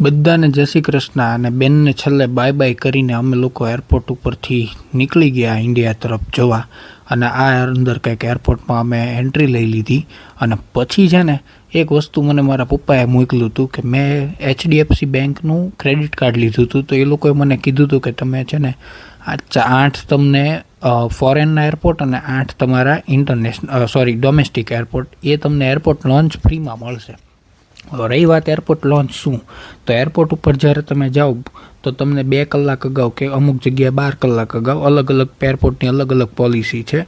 બધાને જય શ્રી કૃષ્ણ અને બેનને છેલ્લે બાય બાય કરીને અમે લોકો એરપોર્ટ ઉપરથી નીકળી ગયા ઇન્ડિયા તરફ જવા. અને આ અંદર કંઈક એરપોર્ટમાં અમે એન્ટ્રી લઈ લીધી. અને પછી છે ને એક વસ્તુ મને મારા પપ્પાએ મોકલ્યું હતું કે મેં HDFC બેંકનું ક્રેડિટ કાર્ડ લીધું હતું. તો એ લોકોએ મને કીધું હતું કે તમે છે ને 8 તમને ફોરેનના એરપોર્ટ અને 8 તમારા ડોમેસ્ટિક એરપોર્ટ એ તમને એરપોર્ટ લોન્ચ ફ્રીમાં મળશે. રહી વાત એરપોર્ટ લોન્ચ શું, તો એરપોર્ટ ઉપર જ્યારે તમે જાઓ તો તમને 2 કલાક અગાઉ કે અમુક જગ્યાએ 12 કલાક અગાઉ અલગ અલગ એરપોર્ટની અલગ અલગ પોલિસી છે,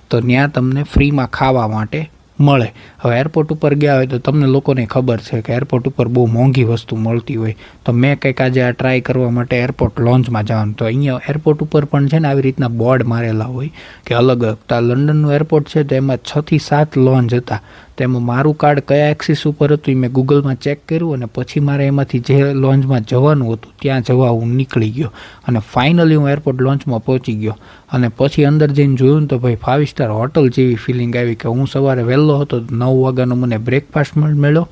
તો ત્યાં તમને ફ્રીમાં ખાવા માટે મળે. હવે એરપોર્ટ ઉપર ગયા હોય તો તમને લોકોને ખબર છે કે એરપોર્ટ ઉપર બહુ મોંઘી વસ્તુ મળતી હોય. તો મેં કંઈક આજે આ ટ્રાય કરવા માટે એરપોર્ટ લોન્ચમાં જવાનું. તો અહીંયા એરપોર્ટ ઉપર પણ છે ને આવી રીતના બોર્ડ મારેલા હોય કે અલગ અલગ. તો આ લંડનનું એરપોર્ટ છે તો એમાં 6 થી 7 લોન્ચ હતા. તેમાં મારું કાર્ડ કયા એક્સિસ ઉપર હતું એ મેં ગૂગલમાં ચેક કર્યું અને પછી મારે એમાંથી જે લોન્ચમાં જવાનું હતું ત્યાં જવા હું નીકળી ગયો. અને ફાઇનલી હું એરપોર્ટ લોન્ચમાં પહોંચી ગયો. અને પછી અંદર જઈને જોયું ને તો ભાઈ 5 સ્ટાર હોટલ જેવી ફિલિંગ આવી કે હું સવારે વહેલો હતો 9 વાગ્યાનો મને બ્રેકફાસ્ટ મળ્યો.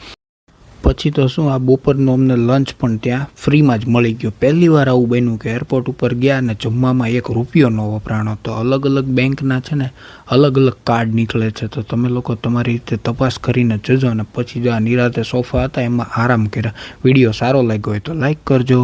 પછી તો શું આ બપોરનો અમને લંચ પણ ત્યાં ફ્રીમાં જ મળી ગયો. પહેલી વાર આવું બન્યું કે એરપોર્ટ ઉપર ગયા અને જમવામાં ₹1 ન વપરાણો. તો અલગ અલગ બેંકના છે ને અલગ અલગ કાર્ડ નીકળે છે, તો તમે લોકો તમારી રીતે તપાસ કરીને જજો. અને પછી જો આ નિરાતે સોફા હતા એમાં આરામ કર્યા. વિડીયો સારો લાગ્યો હોય તો લાઈક કરજો.